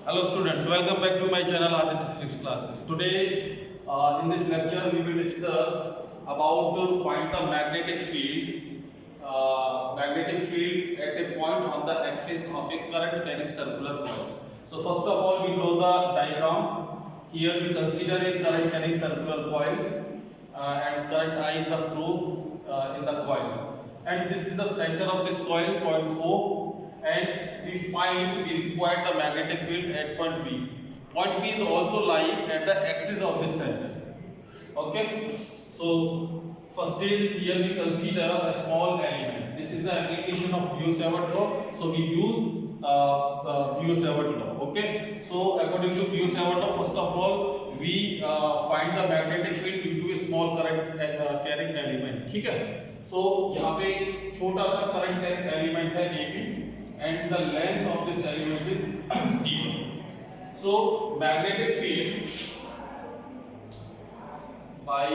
Hello students, welcome back to my channel Aditya Physics Classes. Today in this lecture we will discuss about to find the magnetic field at a point on the axis of a current carrying circular coil. So first of all we draw the diagram. Here we consider a current carrying circular coil and current I is the flow in the coil. And this is the center of this coil, point O. And we require the magnetic field at point B. Point B is also lying at the axis of this center. Okay. So first is here we consider a small element. This is the application of Biot-Savart law. So we use Biot-Savart law. Okay. So according to Biot-Savart law, first of all we find the magnetic field due to a small current carrying element. ठीक है. So यहाँ पे छोटा सा current carrying element है AB. And the length of this element is d1. So magnetic field by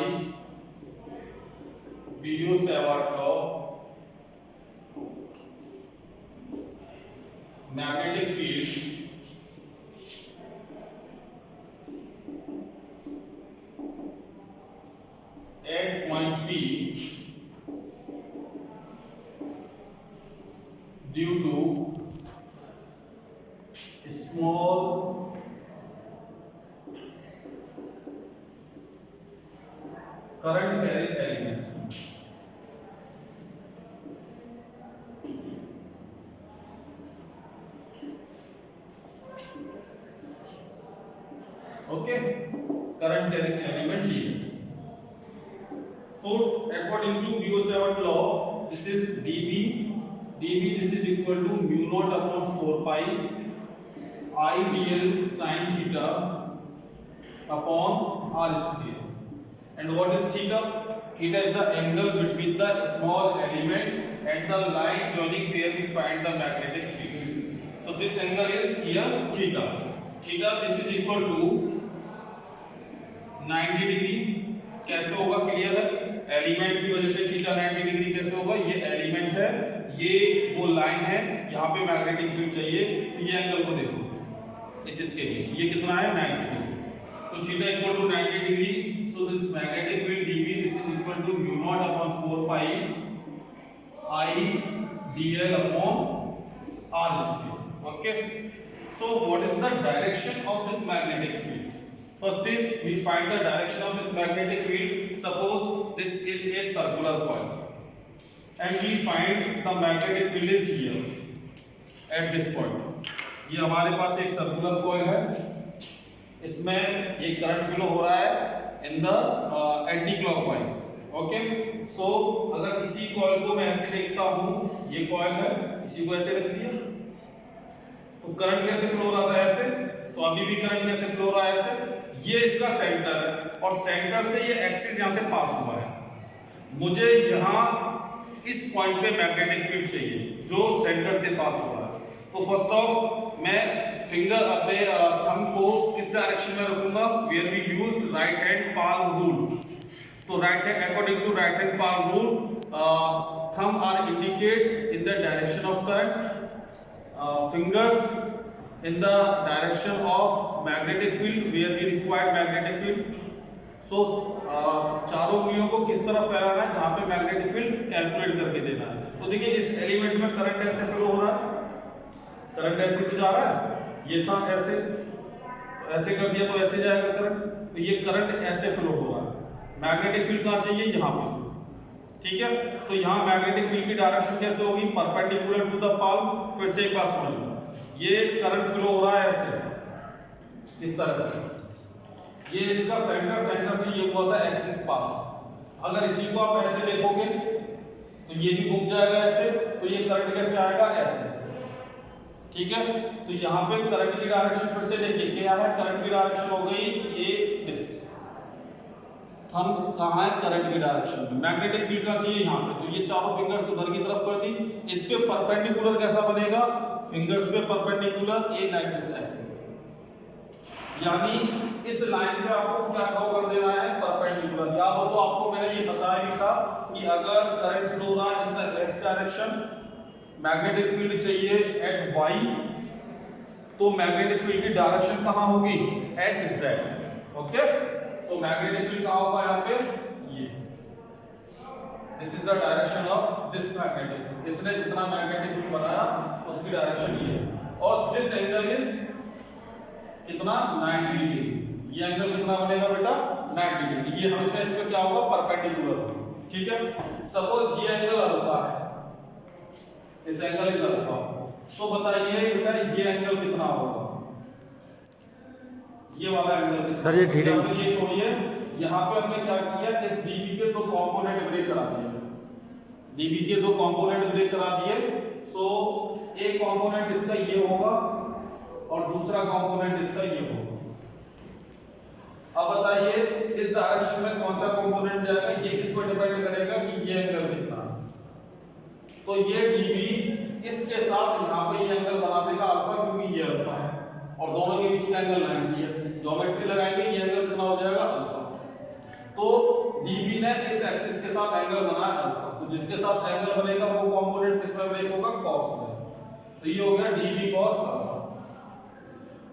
Biot-Savart law, magnetic field at point P due to small current carrying element. Okay, current carrying element D. So according to Biot-Savart law, this is dB. dB this is equal to mu naught upon 4 pi I dl sin theta upon r square. And what is theta? Theta is the angle between the small element and the line joining where we find the magnetic field. So this angle is here theta. Theta this is equal to 90 degree. कैसे होगा clear है? Element की वजह से theta 90 degree कैसे होगा? ये element है, ये वो लाइन है, यहाँ पे मैग्नेटिक फील्ड चाहिए. ये एंगल को देखो इसके बीच, ये कितना है 90 degree. So theta equal to 90 degree. So this magnetic field dB this is equal to mu naught upon 4 pi I dl upon r square. Okay. So what is the direction of this magnetic field? First is we find the direction of this magnetic field. Suppose this is a circular coil and we find the magnetic field is here at this point. ये हमारे पास एक circular coil है, इसमें ये current flow हो रहा है in the anti clockwise. Okay, so अगर इसी coil को मैं ऐसे देखता हूँ, ये coil है, इसी को ऐसे रख दिया, तो current कैसे flow हो रहा था ऐसे, तो अभी भी current कैसे flow हो रहा है ऐसे. ये इसका सेंटर है और सेंटर से ये एक्सिस यहां से पास हुआ है. मुझे यहां इस पॉइंट पे मैग्नेटिक फील्ड चाहिए जो सेंटर से पास हुआ है. तो फर्स्ट ऑफ मैं फिंगर अपने थंब को किस डायरेक्शन में रखूंगा? Where we used right hand palm rule. तो right hand according to right hand palm rule thumb are indicate in the direction of current, fingers in the direction of magnetic field where we require magnetic field. So चारों उंगलियों को किस तरफ फैलाना है जहां पे मैग्नेटिक फील्ड कैलकुलेट करके देना है. तो देखिए इस एलिमेंट में करंट ऐसे फ्लो हो रहा है, करंट ऐसे भी जा रहा है, ये था ऐसे, तो ऐसे कर दिया तो ऐसे जाएगा करंट. तो ये करंट ऐसे फ्लो हो रहा है. मैग्नेटिक फील्ड कहां चाहिए? यहाँ पे. ठीक है. तो यहाँ मैग्नेटिक फील्ड की डायरेक्शन कैसे होगी? Perpendicular to the palm. फिर से एक बार समझ लो, ये करंट फ्लो हो रहा है ऐसे इस तरह से, ये इसका सेंटर से ये हुआ था एक्सिस पास. अगर इसी को आप ऐसे देखोगे तो ये भी घूम जाएगा ऐसे, तो ये करंट कैसे आएगा? ऐसे. ठीक है. तो यहाँ पे करंट की डायरेक्शन फिर से देखिए क्या है. करंट की डायरेक्शन हो गई ये दिस. थंब कहाँ है? करंट की डायरेक्शन में. मैग्नेटिक फील्ड का चाहिए यहाँ पे, तो ये चारों फिंगर्स उधर की तरफ कर दी. इस पे परपेंडिकुलर कैसा बनेगा? फिंगर्स पे परपेंडिकुलर ए लाइक दिस ऐसे. यानी इस लाइन पे आपको क्या ड्रॉ कर देना है? परपेंडिकुलर. याद हो तो आपको मैंने ये बताया ही था कि अगर करंट फ्लो हो रहा है in the x direction, magnetic field चाहिए एट y, तो मैग्नेटिक फील्ड की डायरेक्शन कहां होगी, at z. Okay, so magnetic field कहां होगा, यहां पे ये, this is the direction of this magnetic field. इसने जितना मैग्नेटिक फील्ड बनाया उसकी डायरेक्शन ये है, और दिस एंगल इज कितना, 90 डिग्री। ये एंगल कितना बनेगा बेटा, 90 डिग्री। ये हमेशा इस पे क्या होगा, परपेंडिकुलर होगा। ठीक है, सपोज ये एंगल अल्फा है, दिस एंगल इज अल्फा, तो बताइए बेटा ये एंगल कितना होगा, ये वाला एंगल सर ये ठीक है। ये छोड़िए, यहाँ पे हमने क्या किया, इस डीबी के दो कंपोनेंट ब्रेक करा दिए, डीबी के दो कंपोनेंट ब्रेक करा दिए। सो एक कंपोनेंट इसका ये होगा और दूसरा कंपोनेंट इसका ये होगा। अब बताइए इस डायरेक्शन में कौन सा कंपोनेंट जाएगा, ये किस पर डिपेंड करेगा कि ये एंगल कितना है। तो ये डीबी इसके साथ यहाँ पे ये एंगल बना देगा अल्फा, क्योंकि ये अल्फा है और दोनों के बीच का एंगल 90 है। ज्योमेट्री लगाएंगे, ये एंगल कितना हो जाएगा, अल्फा। तो डीबी ने इस एक्सिस के साथ एंगल बनाया अल्फा, तो जिसके साथ एंगल बनेगा वो कंपोनेंट किस में ब्रेक होगा, कॉस में। तो ये हो गया डीबी कॉस अल्फा,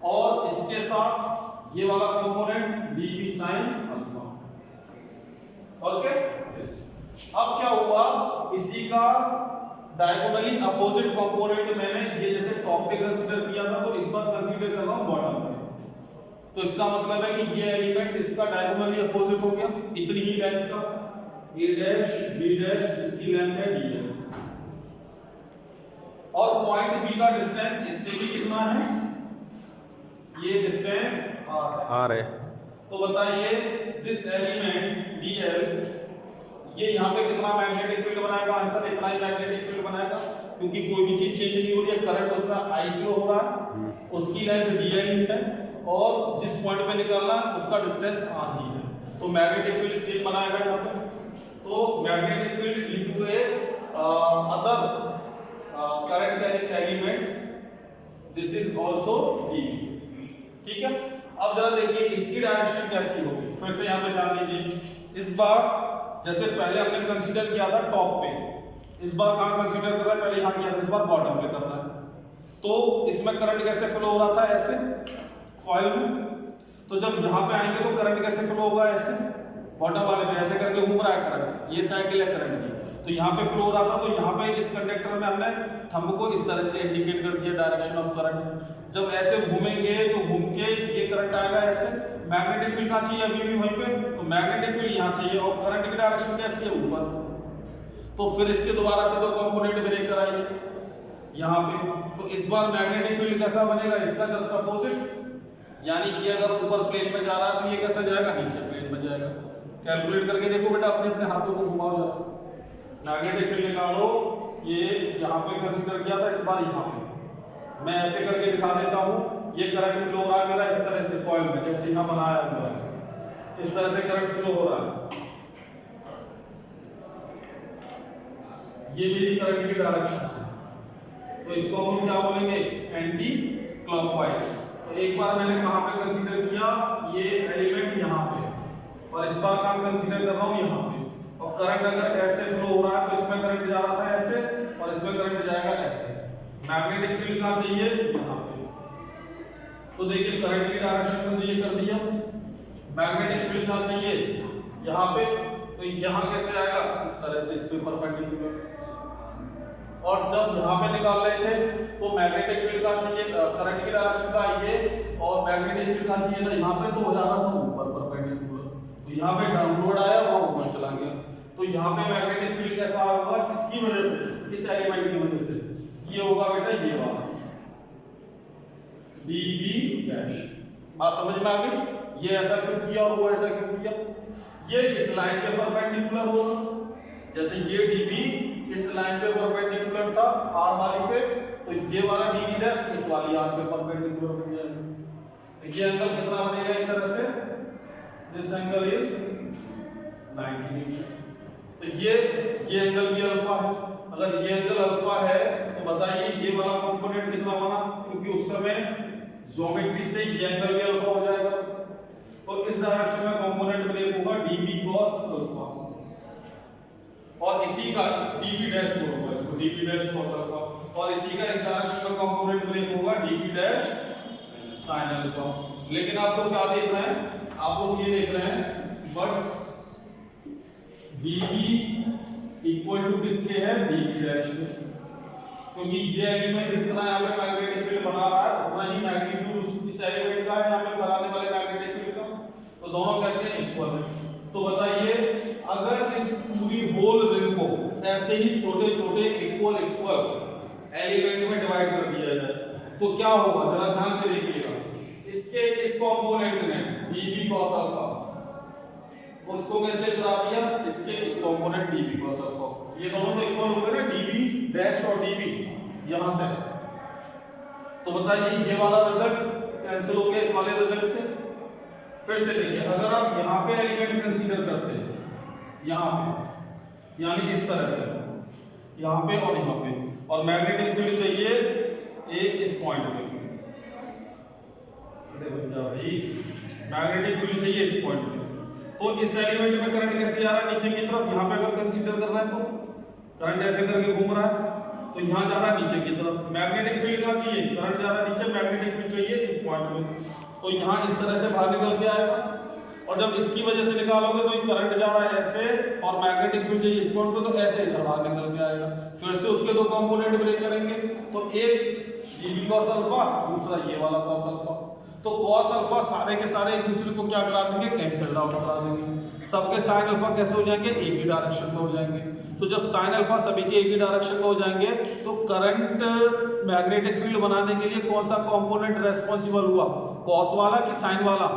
और इसके साथ ये वाला component dB sine alpha. Okay, अब क्या हुआ, इसी का डायगोनली अपोजिट कंपोनेंट मैंने ये जैसे टॉप पे कंसीडर किया था, तो इस बार कंसीडर कर रहा हूं बॉटम पे। तो इसका मतलब है कि ये एलिमेंट इसका डायगोनली अपोजिट हो गया, इतनी ही लेंथ का, a डैश b डैश जिसकी लेंथ है d है, और पॉइंट b का डिस्टेंस इससे भी कितना है, ये डिस्टेंस r है। तो बताइए दिस एलिमेंट dl ये यहाँ पे कितना मैग्नेटिक फील्ड बनाएगा, आंसर इतना ही मैग्नेटिक फील्ड बनाएगा, क्योंकि कोई भी चीज चेंज नहीं हो रही है, करंट उसका I फ्लो हो रहा है, उसकी लेंथ dl ही है, और जिस पॉइंट पे निकलना है उसका डिस्टेंस r ही है। तो मैग्नेटिक फील्ड सेम बनाएगा यहाँ पे। तो magnetic field into A other current carrying element, this is also dv। ठीक है, अब जरा देखिए इसकी डायरेक्शन कैसी होगी, फिर से यहाँ पे ध्यान दीजिए। इस बार जैसे पहले हमने कंसीडर किया था टॉप पे, इस बार कहां कंसीडर कर रहा है, पहले यहां किया था, इस बार बॉटम पे कर रहा है। तो इसमें करंट कैसे फ्लो हो रहा था, ऐसे कॉइल में, तो जब यहां पे आएंगे तो करंट कैसे फ्लो होगा, ऐसे बॉटम वाले पे ऐसे करके घूम रहा है करंट, ये साइकिल है करंट की, तो यहां पे फ्लो हो रहा था। तो यहां पे इस कंडक्टर में हमने थंब को इस तरह से इंडिकेट कर दिया डायरेक्शन ऑफ करंट। जब ऐसे घूमेंगे तो घूम के ये करंट आएगा ऐसे, मैग्नेटिक फील्ड कहां चाहिए, अभी भी वहीं पे, तो मैग्नेटिक फील्ड यहां चाहिए, और करंट की डायरेक्शन कैसी है, ऊपर। तो फिर इसके दोबारा से दो कंपोनेंट ब्रेक कराइए यहां पे, तो इस बार मैग्नेटिक फील्ड कैसा बनेगा, इसका जस्ट अपोजिट, यानी कि अगर ऊपर प्लेन में जा रहा है तो ये कैसा जाएगा, नीचे प्लेन में जाएगा। कैलकुलेट करके देखो बेटा, अपने अपने हाथों को घुमाओ जरा, मैग्नेटिक फील्ड निकालो, ये यहां पे कंसीडर किया था, इस बार यहां पे मैं ऐसे करके दिखा देता हूं। ये करंट फ्लो हो रहा है मेरा इस तरह से कॉइल में, जैसे यहां बनाया हुआ है, इस तरह से करंट फ्लो हो रहा है, ये मेरी करंट की डायरेक्शन से, तो इसको हम क्या बोलेंगे, एंटी क्लॉकवाइज। तो एक बार मैंने कहां पे कंसीडर किया, ये एलिमेंट यहां पे, और इस बार कहां कंसीडर कर रहा हूं, यहां पे। और करंट अगर ऐसे फ्लो हो रहा है तो इसमें करंट जा रहा था ऐसे, और इसमें करंट जाएगा ऐसे। मैग्नेटिक फील्ड कहां चाहिए, यहां पे। तो देखिए करंट की डायरेक्शन में तो ये कर दिया, मैग्नेटिक फील्ड कहां चाहिए, यहां पे, तो यहां कैसे आएगा, इस तरह से, इस पे परपेंडिकुलर। और जब यहां पे निकाल रहे थे तो मैग्नेटिक फील्ड कहां चाहिए, करंट की डायरेक्शन का ये, और मैग्नेटिक फील्ड कहां चाहिए था, यहां पे, तो हो जा रहा था ऊपर परपेंडिकुलर। तो यहां पे डाउनवर्ड आया, वहां ऊपर चला गया। तो यहां पे मैग्नेटिक फील्ड कैसा होगा, किसकी वजह से, इस एलिमेंट की वजह से, ये होगा बेटा ये वाला dB डैश। बात समझ में आ गई, ये ऐसा क्यों किया और वो ऐसा क्यों किया, ये इस लाइन पे परपेंडिकुलर होगा, जैसे ये dB इस लाइन पे परपेंडिकुलर था r वाली पे, तो ये वाला dB डैश इस वाली r पे परपेंडिकुलर बन जाएगा। तो ये एंगल कितना बनेगा, एक तरह से दिस एंगल इज 90 डिग्री। तो ये एंगल भी अल्फा है। अगर ये एंगल अल्फा है तो बताइए ये वाला कंपोनेंट कितना बना, क्योंकि उस समय ज्योमेट्री से ये एंगल भी अल्फा हो जाएगा। तो इस डायरेक्शन में कंपोनेंट ब्रेक होगा dB cos अल्फा, और इसी का dB डैश होगा, इसको dB डैश cos अल्फा, और इसी का इस डायरेक्शन में कंपोनेंट ब्रेक होगा dB डैश साइन अल्फा। लेकिन आप लोग क्या देख रहे हैं, आप लोग ये देख रहे हैं बट बीबी इक्वल टू किसके है, बीबी डैश के, क्योंकि ये एलिमेंट जितना यहाँ पे मैग्नेटिक फील्ड बना रहा है उतना ही मैग्नीट्यूड इस एलिमेंट का है यहाँ पे बनाने वाले मैग्नेटिक फील्ड का, तो दोनों कैसे इक्वल है। तो बताइए अगर इस पूरी होल रिंग को ऐसे ही छोटे छोटे इक्वल एलिमेंट में डिवाइड कर दिया जाए तो क्या होगा, जरा ध्यान से देखिएगा। इसके इस कंपोनेंट ने dB cos अल्फा को इसको कैंसिल करा दिया, इसके इस कंपोनेंट dB cos अल्फा, ये दोनों तो इक्वल हो गए ना, dB डैश और dB यहां से। तो बताइए ये वाला रिजल्ट कैंसिल हो गया इस वाले रिजल्ट से। फिर से देखिए अगर आप यहां पे एलिमेंट कंसीडर करते हैं यहां पे, यानी इस तरह से यहां पे और यहां पे, और मैग्नेटिक फील्ड चाहिए एक इस पॉइंट पे, मैग्नेटिक फील्ड चाहिए इस पॉइंट पे, तो इस एलिमेंट में करंट कैसे जा रहा है नीचे की तरफ, यहां पे अगर कंसीडर कर रहे हैं तो करंट ऐसे करके घूम रहा है तो यहां जा रहा है नीचे की तरफ। मैग्नेटिक फील्ड कहां चाहिए, करंट जा रहा है नीचे, मैग्नेटिक फील्ड चाहिए इस पॉइंट पे, तो यहां इस तरह से बाहर निकल के आएगा। और जब इसकी वजह से निकालोगे तो करंट जा रहा है ऐसे और मैग्नेटिक फील्ड चाहिए इस पॉइंट पे, तो ऐसे इधर बाहर निकल के आएगा। फिर से उसके दो कंपोनेंट ब्रेक करेंगे, तो एक dB cos अल्फा, दूसरा ये वाला cos अल्फा। तो cos अल्फा सारे के सारे एक दूसरे को क्या करा देंगे, कैंसिल आउट करा देंगे। सबके sin अल्फा कैसे हो जाएंगे, एक ही डायरेक्शन में हो जाएंगे। तो जब sin अल्फा सभी के एक ही डायरेक्शन में हो जाएंगे तो करंट मैग्नेटिक फील्ड बनाने के लिए कौन सा कंपोनेंट रेस्पॉन्सिबल हुआ, cos वाला कि sin वाला?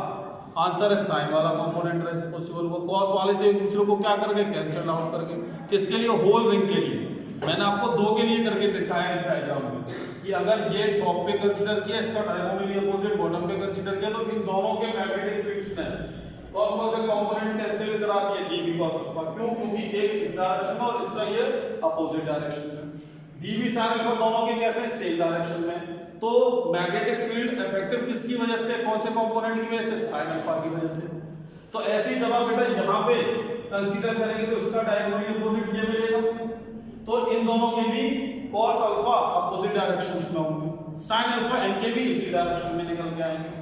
आंसर है sin वाला कंपोनेंट रेस्पॉन्सिबल हुआ। cos वाले तो एक दूसरे को क्या करके कैंसिल आउट करके, किसके लिए, होल रिंग के लिए। मैंने आपको दो के लिए करके दिखाया है इस डायग्राम में कि अगर ये टॉप पे कंसीडर किया, इसका डायगोनली अपोजिट बॉटम पे कंसीडर किया, तो इन दोनों के मैग्नेटिक फील्ड्स ने कौन कौन से कंपोनेंट कैंसिल करा दिए, dB cos अल्फा। क्यों, क्योंकि एक इस डायरेक्शन में और इसका ये अपोजिट डायरेक्शन में। dB sin अल्फा दोनों के कैसे, सेम डायरेक्शन में। तो मैग्नेटिक फील्ड इफेक्टिव किसकी वजह से, कौन से कंपोनेंट की वजह से, sin अल्फा की वजह से। तो ऐसी जब आप बेटा यहां पे कंसीडर करेंगे तो इसका डायगोनली अपोजिट ये मिलेगा, तो इन दोनों के भी cos अल्फा अपोजिट डायरेक्शंस में होंगे, sin अल्फा इनके भी इसी डायरेक्शन में निकल के आएंगे।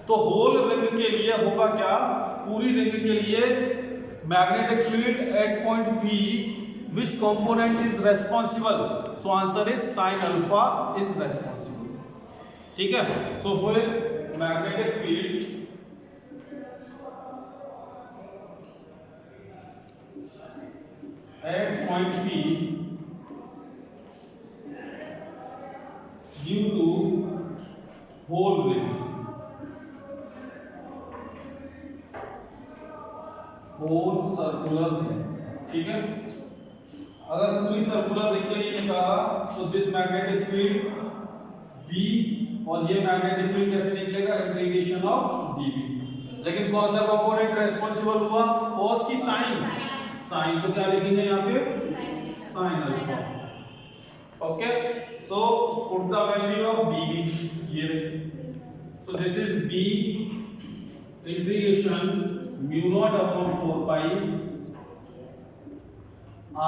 तो होल रिंग के लिए होगा क्या, पूरी रिंग के लिए magnetic field at point P which component is responsible, so answer is sin alpha is responsible। ठीक है, so for magnetic field at point P due to whole ring, whole circular ring, ठीक है। अगर पूरी circular ring के लिए निकाला तो दिस मैग्नेटिक फील्ड B और ये मैग्नेटिक फील्ड कैसे निकलेगा, इंटीग्रेशन ऑफ dB। लेकिन कौन सा कंपोनेंट रेस्पॉन्सिबल हुआ, cos की sin, तो क्या लिखेंगे यहाँ पे, sin alpha. Okay, so put the value of dB here, so this is B integration mu naught upon 4 pi I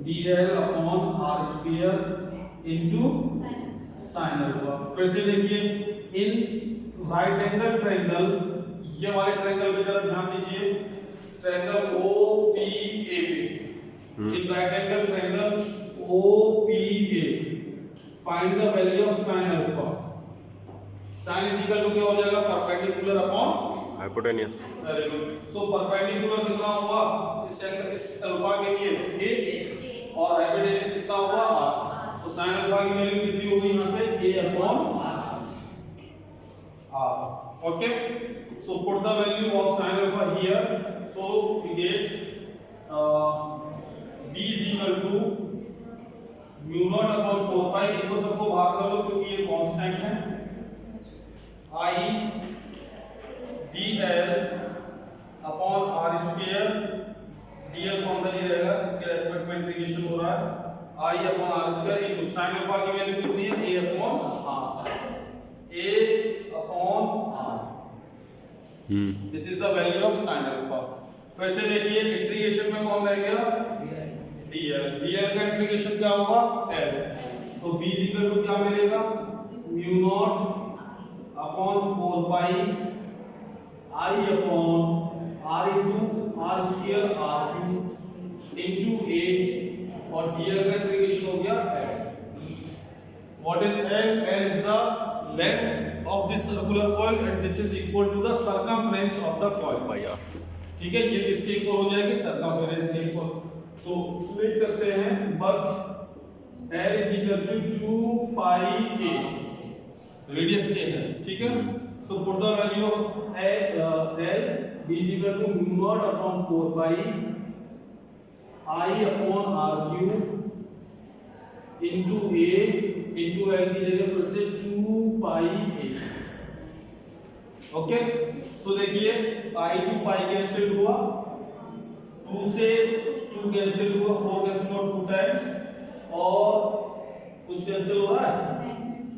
dl upon r square into sin alpha. फिर से देखिए इन राइट एंगल ट्रायंगल, ये वाले ट्रायंगल पे जरा ध्यान दीजिए, triangle OPA पे, in right angle triangle OPA find the value of sin alpha. sin is equal to क्या हो जाएगा, perpendicular upon hypotenuse. Very good. So perpendicular कितना हुआ इस एंगल, इस अल्फा के लिए a और हाइपोटेन्यूस कितना हुआ r, तो sin अल्फा की वैल्यू कितनी होगी यहां से, a upon r। Okay, so put the value of sin alpha here, so we get b is equal to mu naught upon 4 pi, इनको सबको भाग कर लो क्योंकि ये कांस्टेंट है, I dl upon r square, dl कौन सा नहीं रहेगा, इसके रेस्पेक्ट में इंटीग्रेशन हो रहा है, I upon r square into sin alpha की वैल्यू कितनी है, a upon r। This is the value of sin alpha. फिर से देखिए इंटीग्रेशन में कौन रह गया, dl का इंटीग्रेशन क्या होगा, l, तो b इक्वल टू क्या मिलेगा, mu naught upon 4 pi I upon R into R square R cube into A, और हियर का इंटीग्रेशन हो गया L. What is L? L is the length of this circular coil and this is equal to the circumference of the coil. ठीक है, ये किसके equal हो जाएगी? सर्कमफेरेंस के इक्वल. तो लिख सकते हैं but L is equal to 2 pi A, radius A है. ठीक है, so put the value of L B is equal to mu naught upon 4 pi I upon R cube into A into L की जगह फिर से 2 pi A. Okay, तो देखिए पाई to pi cancel हुआ, 2 से 2 कैंसिल हुआ, 4 कैंसिल हुआ 2 टाइम्स, और कुछ कैंसिल हो रहा है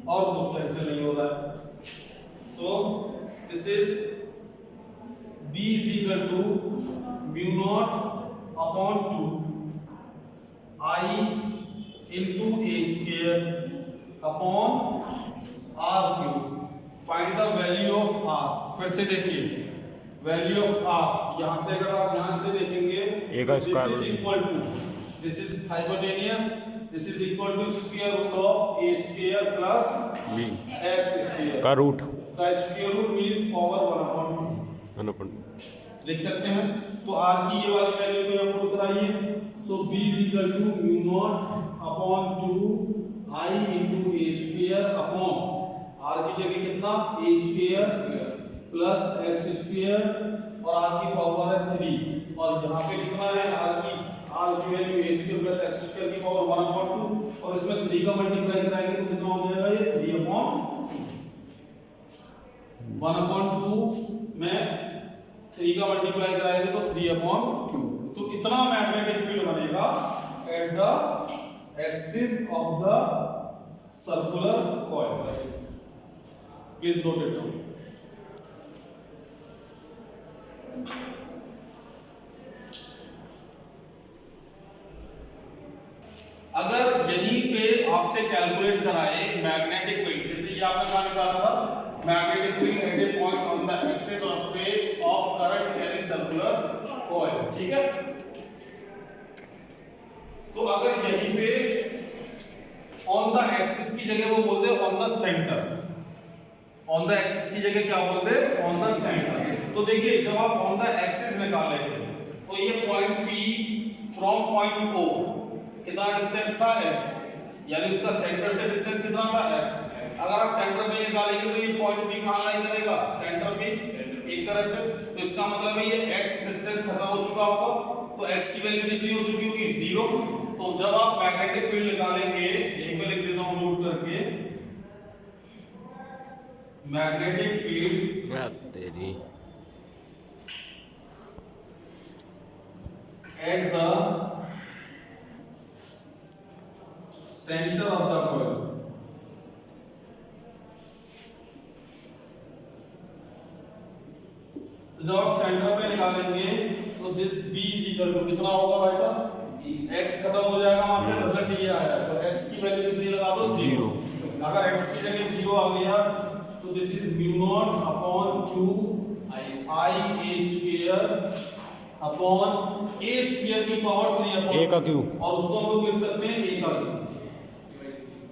और कुछ कैंसिल नहीं हो रहा है. So this is B is equal to mu naught upon 2 I into A square upon R cube. Find the value of R. फिर से देखिए वैल्यू ऑफ R, यहाँ से अगर आप ध्यान से देखेंगे this is equal to, this is hypotenuse, this is equal to square root of A square plus B X square का रूट, का square root means power 1/2 लिख सकते हैं. तो R की ये वाली वैल्यू को यहाँ पुट कराइए. सो B is equal to mu naught upon 2 I into A square upon R की जगह कितना A square plus X square और R की पावर है 3, और यहाँ पे कितना है R की value A square plus X square की पावर 1/2, और इसमें 3 का मल्टीप्लाई कराएंगे तो कितना हो जाएगा ये 3/1/2 में 3 का मल्टीप्लाई कराएंगे तो 3/2. तो इतना मैग्नेटिक फील्ड बनेगा at the axis of the circular coil. Please note it down. अगर यहीं पे आपसे कैलकुलेट कराए मैग्नेटिक फील्ड, जैसे ये आपने कहा निकाला था magnetic field at A point on the axis of phase of current carrying circular coil. ठीक है, तो अगर यहीं पे ऑन द एक्सिस की जगह वो बोलते हैं on the centre, on the axis की जगह क्या बोलते हैं ऑन द सेंटर. तो देखिए जब आप ऑन द एक्सिस निकालेंगे तो ये point P from point O कितना डिस्टेंस था x, यानी उसका सेंटर से डिस्टेंस कितना था x. अगर आप सेंटर पे निकालेंगे तो ये पॉइंट P कहां लाई करेगा सेंटर पे एक तरह से. तो इसका मतलब है ये x डिस्टेंस खत्म हो चुका होगा, तो x की वैल्यू कितनी हो चुकी होगी 0. तो जब आप मैग्नेटिक फील्ड निकालेंगे, यहीं पे लिख देता हूं नोट करके, मैग्नेटिक फील्ड तेरी at the centre of the coil. जब आप सेंटर पे निकालेंगे तो this B is equal to कितना होगा भाई साहब, x खत्म हो जाएगा वहां से, रिजल्ट ये आया. तो x की वैल्यू कितनी लगा दो 0. अगर x की जगह 0 आ गया तो this is mu naught upon 2 I A square upon A square की पावर 3/2 A का क्यूब, और उसको हम लोग लिख सकते हैं A का cube.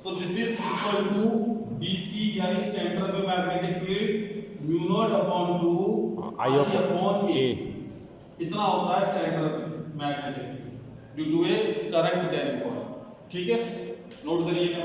So this is equal to BC, यानी सेंटर पे magnetic field mu naught upon 2 I upon A. इतना होता है सेंटर पे magnetic field due to a current carrying coil. ठीक है, नोट करिएगा.